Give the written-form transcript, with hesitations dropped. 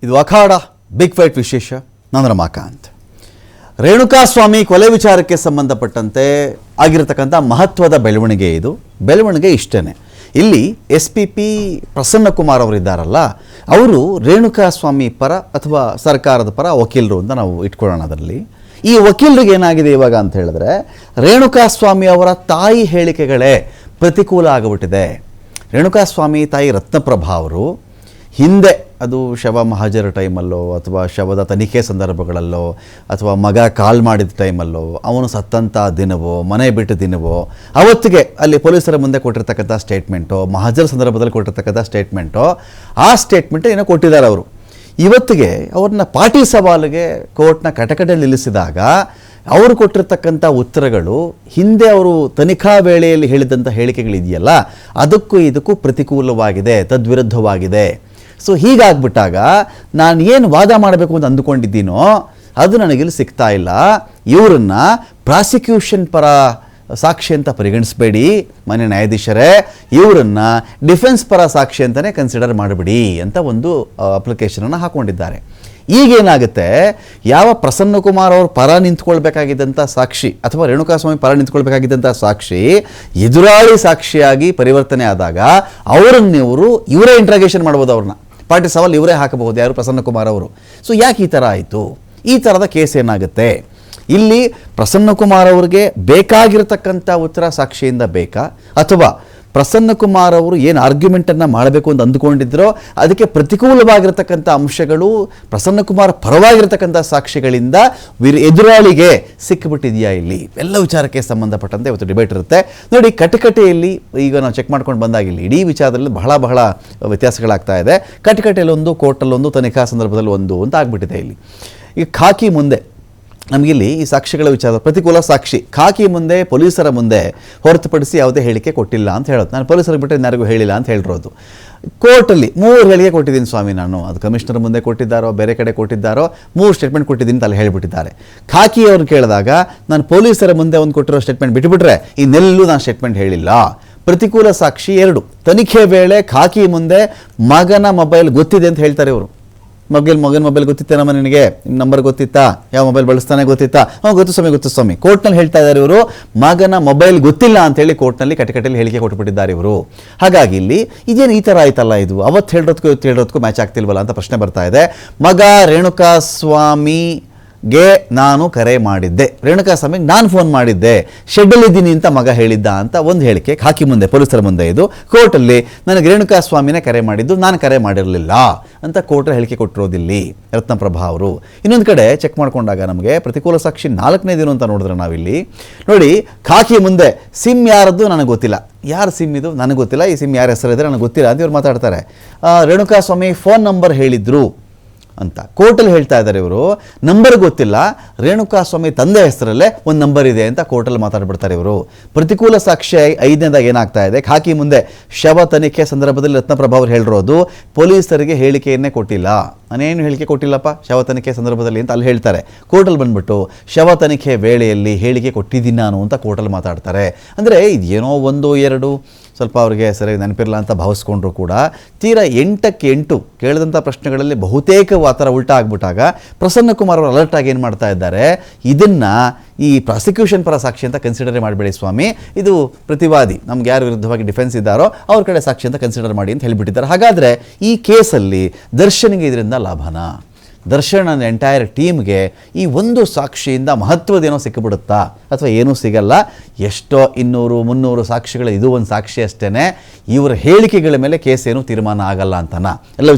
ಇದು ಅಖಾಡ big fight ವಿಶೇಷ. ನಾನು ರಮಾಕಾಂತ್. ರೇಣುಕಾಸ್ವಾಮಿ ಕೊಲೆ ವಿಚಾರಕ್ಕೆ ಸಂಬಂಧಪಟ್ಟಂತೆ ಆಗಿರತಕ್ಕಂಥ ಮಹತ್ವದ ಬೆಳವಣಿಗೆ ಇದು. ಬೆಳವಣಿಗೆ ಇಷ್ಟೇ. ಇಲ್ಲಿ SP ಪ್ರಸನ್ನಕುಮಾರ್ ಅವರಿದ್ದಾರಲ್ಲ, ಅವರು ರೇಣುಕಾಸ್ವಾಮಿ ಪರ ಅಥವಾ ಸರ್ಕಾರದ ಪರ ವಕೀಲರು ಅಂತ ನಾವು ಇಟ್ಕೊಳ್ಳೋಣ. ಅದರಲ್ಲಿ ಈ ವಕೀಲರಿಗೆ ಏನಾಗಿದೆ ಇವಾಗ ಅಂತ ಹೇಳಿದ್ರೆ, ರೇಣುಕಾಸ್ವಾಮಿ ಅವರ ತಾಯಿ ಹೇಳಿಕೆಗಳೇ ಪ್ರತಿಕೂಲ ಆಗಿಬಿಟ್ಟಿದೆ. ರೇಣುಕಾಸ್ವಾಮಿ ತಾಯಿ ರತ್ನಪ್ರಭಾ ಅವರು ಹಿಂದೆ ಅದು ಶವ ಮಹಾಜರ ಟೈಮಲ್ಲೋ ಅಥವಾ ಶವದ ತನಿಖೆ ಸಂದರ್ಭಗಳಲ್ಲೋ ಅಥವಾ ಮಗ ಕಾಲ್ ಮಾಡಿದ ಟೈಮಲ್ಲೋ ಅವನು ಸತ್ತಂಥ ದಿನವೋ ಮನೆ ಬಿಟ್ಟ ದಿನವೋ ಅವತ್ತಿಗೆ ಅಲ್ಲಿ ಪೊಲೀಸರ ಮುಂದೆ ಕೊಟ್ಟಿರ್ತಕ್ಕಂಥ ಸ್ಟೇಟ್ಮೆಂಟೋ ಮಹಾಜರ ಸಂದರ್ಭದಲ್ಲಿ ಕೊಟ್ಟಿರ್ತಕ್ಕಂಥ ಸ್ಟೇಟ್ಮೆಂಟೋ ಆ ಸ್ಟೇಟ್ಮೆಂಟ್ ಏನೋ ಕೊಟ್ಟಿದ್ದಾರೆ ಅವರು. ಇವತ್ತಿಗೆ ಅವ್ರನ್ನ ಪಾಟಿ ಸವಾಲಿಗೆ ಕೋರ್ಟ್ನ ಕಟಕಟೆಯಲ್ಲಿ ನಿಲ್ಲಿಸಿದಾಗ ಅವರು ಕೊಟ್ಟಿರ್ತಕ್ಕಂಥ ಉತ್ತರಗಳು ಹಿಂದೆ ಅವರು ತನಿಖಾ ವೇಳೆಯಲ್ಲಿ ಹೇಳಿದಂಥ ಹೇಳಿಕೆಗಳಿದೆಯಲ್ಲ, ಅದಕ್ಕೂ ಇದಕ್ಕೂ ಪ್ರತಿಕೂಲವಾಗಿದೆ, ತದ್ವಿರುದ್ಧವಾಗಿದೆ. ಸೊ ಹೀಗಾಗ್ಬಿಟ್ಟಾಗ ನಾನು ಏನು ವಾದ ಮಾಡಬೇಕು ಅಂತ ಅಂದುಕೊಂಡಿದ್ದೀನೋ ಅದು ನನಗಿಲ್ಲಿ ಸಿಗ್ತಾ ಇಲ್ಲ. ಇವರನ್ನ ಪ್ರಾಸಿಕ್ಯೂಷನ್ ಪರ ಸಾಕ್ಷಿ ಅಂತ ಪರಿಗಣಿಸಬೇಡಿ ಮಾನ್ಯ ನ್ಯಾಯಾಧೀಶರೇ, ಇವರನ್ನು ಡಿಫೆನ್ಸ್ ಪರ ಸಾಕ್ಷಿ ಅಂತಲೇ ಕನ್ಸಿಡರ್ ಮಾಡಿಬಿಡಿ ಅಂತ ಒಂದು ಅಪ್ಲಿಕೇಶನನ್ನು ಹಾಕ್ಕೊಂಡಿದ್ದಾರೆ. ಈಗೇನಾಗುತ್ತೆ, ಯಾವ ಪ್ರಸನ್ನಕುಮಾರ್ ಅವ್ರ ಪರ ನಿಂತ್ಕೊಳ್ಬೇಕಾಗಿದ್ದಂಥ ಸಾಕ್ಷಿ ಅಥವಾ ರೇಣುಕಾಸ್ವಾಮಿ ಪರ ನಿಂತ್ಕೊಳ್ಬೇಕಾಗಿದ್ದಂಥ ಸಾಕ್ಷಿ ಎದುರಾಳಿ ಸಾಕ್ಷಿಯಾಗಿ ಪರಿವರ್ತನೆ ಆದಾಗ ಅವರನ್ನಿವರು ಇವರೇ ಇಂಟ್ರಾಗೇಷನ್ ಮಾಡ್ಬೋದು, ಅವ್ರನ್ನ ಪಾರ್ಟಿ ಸವಾಲ್ ಇವರೇ ಹಾಕಬಹುದು, ಯಾರು ಪ್ರಸನ್ನಕುಮಾರ್ ಅವರು. ಸೊ ಯಾಕೆ ಈ ಥರ ಆಯಿತು? ಈ ಥರದ ಕೇಸ್ ಏನಾಗುತ್ತೆ, ಇಲ್ಲಿ ಪ್ರಸನ್ನಕುಮಾರ್ ಅವ್ರಿಗೆ ಬೇಕಾಗಿರತಕ್ಕಂಥ ಉತ್ತರ ಸಾಕ್ಷಿಯಿಂದ ಬೇಕಾ, ಅಥವಾ ಪ್ರಸನ್ನಕುಮಾರ್ ಅವರು ಏನು ಆರ್ಗ್ಯುಮೆಂಟನ್ನು ಮಾಡಬೇಕು ಅಂತ ಅಂದುಕೊಂಡಿದ್ರೋ ಅದಕ್ಕೆ ಪ್ರತಿಕೂಲವಾಗಿರತಕ್ಕಂಥ ಅಂಶಗಳು ಪ್ರಸನ್ನಕುಮಾರ್ ಪರವಾಗಿರತಕ್ಕಂಥ ಸಾಕ್ಷಿಗಳಿಂದ ಎದುರಾಳಿಗೆ ಸಿಕ್ಕಿಬಿಟ್ಟಿದೆಯಾ? ಇಲ್ಲಿ ಎಲ್ಲ ವಿಚಾರಕ್ಕೆ ಸಂಬಂಧಪಟ್ಟಂತೆ ಇವತ್ತು ಡಿಬೇಟ್ ಇರುತ್ತೆ. ನೋಡಿ, ಕಟಕಟೆಯಲ್ಲಿ ಈಗ ನಾವು ಚೆಕ್ ಮಾಡ್ಕೊಂಡು ಬಂದಾಗಿಲ್ಲ ಇಡೀ ವಿಚಾರದಲ್ಲಿ ಬಹಳ ವ್ಯತ್ಯಾಸಗಳಾಗ್ತಾ ಇದೆ. ಕಟಕಟೆಯಲ್ಲಿ ಒಂದು, ಕೋರ್ಟಲ್ಲೊಂದು, ತನಿಖಾ ಸಂದರ್ಭದಲ್ಲಿ ಒಂದು ಅಂತ ಆಗ್ಬಿಟ್ಟಿದೆ. ಇಲ್ಲಿ ಈಗ ಖಾಕಿ ಮುಂದೆ ನಮಗಿಲ್ಲಿ ಈ ಸಾಕ್ಷಿಗಳ ವಿಚಾರ ಪ್ರತಿಕೂಲ ಸಾಕ್ಷಿ ಖಾಕಿ ಮುಂದೆ ಪೊಲೀಸರ ಮುಂದೆ ಹೊರತುಪಡಿಸಿ ಯಾವುದೇ ಹೇಳಿಕೆ ಕೊಟ್ಟಿಲ್ಲ ಅಂತ ಹೇಳೋದು. ನಾನು ಪೊಲೀಸರಿಗೆ ಬಿಟ್ಟರೆ ಯಾರಿಗೂ ಹೇಳಿಲ್ಲ ಅಂತ ಹೇಳಿರೋದು. ಕೋರ್ಟಲ್ಲಿ 3 ಹೇಳಿಕೆ ಕೊಟ್ಟಿದ್ದೀನಿ ಸ್ವಾಮಿ ನಾನು, ಅದು ಕಮಿಷನರ್ ಮುಂದೆ ಕೊಟ್ಟಿದ್ದಾರೋ ಬೇರೆ ಕಡೆ ಕೊಟ್ಟಿದ್ದಾರೋ 3 ಸ್ಟೇಟ್ಮೆಂಟ್ ಕೊಟ್ಟಿದ್ದೀನಿ ಅಂತ ಅಲ್ಲಿ ಹೇಳಿಬಿಟ್ಟಿದ್ದಾರೆ. ಖಾಕಿ ಅವ್ರು ಕೇಳಿದಾಗ ನಾನು ಪೊಲೀಸರ ಮುಂದೆ ಒಂದು ಕೊಟ್ಟಿರೋ ಸ್ಟೇಟ್ಮೆಂಟ್ ಬಿಟ್ಟುಬಿಟ್ರೆ ಇನ್ನೆಲ್ಲೂ ನಾನು ಸ್ಟೇಟ್ಮೆಂಟ್ ಹೇಳಿಲ್ಲ. ಪ್ರತಿಕೂಲ ಸಾಕ್ಷಿ 2. ತನಿಖೆ ವೇಳೆ ಖಾಕಿ ಮುಂದೆ ಮಗನ ಮೊಬೈಲ್ ಗೊತ್ತಿದೆ ಅಂತ ಹೇಳ್ತಾರೆ ಇವರು. ಮಗನ ಮೊಬೈಲ್ ಗೊತ್ತಿತ್ತೇನಮ್ಮ ನಿನಗೆ, ನಿಮ್ಮ ನಂಬರ್ ಗೊತ್ತಿತ್ತಾ, ಯಾವ ಮೊಬೈಲ್ ಬಳಸ್ತಾನೆ ಗೊತ್ತಿತ್ತಾ? ಗೊತ್ತು ಸ್ವಾಮಿ. ಕೋರ್ಟ್ನಲ್ಲಿ ಹೇಳ್ತಾ ಇದ್ದಾರೆ ಇವರು ಮಗನ ಮೊಬೈಲ್ ಗೊತ್ತಿಲ್ಲ ಅಂತೇಳಿ ಕೋರ್ಟ್ನಲ್ಲಿ ಕಟಕಟೆಯಲ್ಲಿ ಹೇಳಿಕೆ ಕೊಟ್ಟುಬಿಟ್ಟಿದ್ದಾರೆ ಇವರು. ಹಾಗಾಗಿ ಇಲ್ಲಿ ಇದೇನು ಈ ಥರ ಆಯ್ತಲ್ಲ, ಇದು ಅವತ್ತು ಹೇಳಿರೋದಕ್ಕೂ ಇವತ್ತು ಹೇಳಿರೋದಕ್ಕೂ ಮ್ಯಾಚ್ ಆಗ್ತಿಲ್ವಲ್ಲ ಅಂತ ಪ್ರಶ್ನೆ ಬರ್ತಾ ಇದೆ. ಮಗ ರೇಣುಕಾಸ್ವಾಮಿಗೆ ನಾನು ಕರೆ ಮಾಡಿದ್ದೆ, ರೇಣುಕಾಸ್ವಾಮಿಗೆ ನಾನು ಫೋನ್ ಮಾಡಿದ್ದೆ, ಶೆಡ್ಡಲ್ಲಿದ್ದೀನಿ ಅಂತ ಮಗ ಹೇಳಿದ್ದ ಅಂತ ಒಂದು ಹೇಳಿಕೆ ಖಾಕಿ ಮುಂದೆ ಪೊಲೀಸರ ಮುಂದೆ. ಇದು ಕೋರ್ಟಲ್ಲಿ ನನಗೆ ರೇಣುಕಾಸ್ವಾಮಿನೇ ಕರೆ ಮಾಡಿದ್ದು, ನಾನು ಕರೆ ಮಾಡಿರಲಿಲ್ಲ ಅಂತ ಕೋರ್ಟಲ್ಲಿ ಹೇಳಿಕೆ ಕೊಟ್ಟಿರೋದಿಲ್ಲಿ ರತ್ನಪ್ರಭಾ ಅವರು. ಇನ್ನೊಂದು ಕಡೆ ಚೆಕ್ ಮಾಡ್ಕೊಂಡಾಗ ನಮಗೆ ಪ್ರತಿಕೂಲ ಸಾಕ್ಷಿ 4ನೇದೇನು ಅಂತ ನೋಡಿದ್ರೆ ನಾವಿಲ್ಲಿ ನೋಡಿ, ಖಾಕಿ ಮುಂದೆ ಸಿಮ್ ಯಾರದ್ದು ನನಗೆ ಗೊತ್ತಿಲ್ಲ, ಯಾರು ಸಿಮ್ ಇದು ನನಗೆ ಗೊತ್ತಿಲ್ಲ, ಈ ಸಿಮ್ ಯಾರ ಹೆಸರಿದ್ರೆ ನನಗೆ ಗೊತ್ತಿಲ್ಲ ಅಂತ ಇವ್ರು ಮಾತಾಡ್ತಾರೆ. ರೇಣುಕಾಸ್ವಾಮಿ ಫೋನ್ ನಂಬರ್ ಹೇಳಿದ್ರು ಅಂತ ಕೋರ್ಟಲ್ಲಿ ಹೇಳ್ತಾ ಇದ್ದಾರೆ ಇವರು. ನಂಬರ್ ಗೊತ್ತಿಲ್ಲ, ರೇಣುಕಾಸ್ವಾಮಿ ತಂದೆ ಹೆಸರಲ್ಲೇ ಒಂದು ನಂಬರ್ ಇದೆ ಅಂತ ಕೋರ್ಟಲ್ಲಿ ಮಾತಾಡ್ಬಿಡ್ತಾರೆ ಇವರು. ಪ್ರತಿಕೂಲ ಸಾಕ್ಷಿ 5ನೇದಾಗ ಏನಾಗ್ತಾ ಇದೆ, ಖಾಕಿ ಮುಂದೆ ಶವ ತನಿಖೆ ಸಂದರ್ಭದಲ್ಲಿ ರತ್ನಪ್ರಭಾ ಅವರು ಹೇಳಿರೋದು ಪೊಲೀಸರಿಗೆ ಹೇಳಿಕೆಯನ್ನೇ ಕೊಟ್ಟಿಲ್ಲ, ನಾನೇನು ಹೇಳಿಕೆ ಕೊಟ್ಟಿಲ್ಲಪ್ಪ ಶವ ತನಿಖೆ ಸಂದರ್ಭದಲ್ಲಿ ಅಂತ ಅಲ್ಲಿ ಹೇಳ್ತಾರೆ. ಕೋರ್ಟಲ್ಲಿ ಬಂದ್ಬಿಟ್ಟು ಶವ ತನಿಖೆ ವೇಳೆಯಲ್ಲಿ ಹೇಳಿಕೆ ಕೊಟ್ಟಿದ್ದೀನಿ ನಾನು ಅಂತ ಕೋರ್ಟಲ್ಲಿ ಮಾತಾಡ್ತಾರೆ. ಅಂದರೆ ಇದೇನೋ 1, 2 ಸ್ವಲ್ಪ ಅವ್ರಿಗೆ ಸರಿಯಾಗಿ ನೆನಪಿರಲ್ಲ ಅಂತ ಭಾವಿಸ್ಕೊಂಡ್ರು ಕೂಡ ತೀರಾ 8ಕ್ಕೆ 8 ಕೇಳಿದಂಥ ಪ್ರಶ್ನೆಗಳಲ್ಲಿ ಬಹುತೇಕ ಆ ಥರ ಉಲ್ಟಾ ಆಗ್ಬಿಟ್ಟಾಗ ಪ್ರಸನ್ನಕುಮಾರ್ ಅವರು ಅಲರ್ಟ್ ಆಗಿ ಏನು ಮಾಡ್ತಾ ಇದ್ದಾರೆ, ಇದನ್ನು ಈ ಪ್ರಾಸಿಕ್ಯೂಷನ್ ಪರ ಸಾಕ್ಷಿ ಅಂತ ಕನ್ಸಿಡರ್ ಮಾಡಬೇಡಿ ಸ್ವಾಮಿ, ಇದು ಪ್ರತಿವಾದಿ ನಮ್ಗೆ ಯಾರು ವಿರುದ್ಧವಾಗಿ ಡಿಫೆನ್ಸ್ ಇದ್ದಾರೋ ಅವ್ರ ಕಡೆ ಸಾಕ್ಷಿ ಅಂತ ಕನ್ಸಿಡರ್ ಮಾಡಿ ಅಂತ ಹೇಳಿಬಿಟ್ಟಿದ್ದಾರೆ. ಹಾಗಾದರೆ ಈ ಕೇಸಲ್ಲಿ ದರ್ಶನ್ಗೆ ಇದರಿಂದ ಲಾಭನಾ? ದರ್ಶನ್ ಎಂಟೈರ್ ಟೀಮ್ಗೆ ಈ ಒಂದು ಸಾಕ್ಷಿಯಿಂದ ಮಹತ್ವದೇನೋ ಸಿಕ್ಕಿಬಿಡುತ್ತಾ ಅಥವಾ ಏನೂ ಸಿಗಲ್ಲ? ಎಷ್ಟೋ 200, 300 ಸಾಕ್ಷಿಗಳು, ಇದು ಒಂದು ಸಾಕ್ಷಿ ಅಷ್ಟೇ. ಇವರ ಹೇಳಿಕೆಗಳ ಮೇಲೆ ಕೇಸ್ ಏನೂ ತೀರ್ಮಾನ ಆಗಲ್ಲ ಅಂತನಾ? ಎಲ್ಲ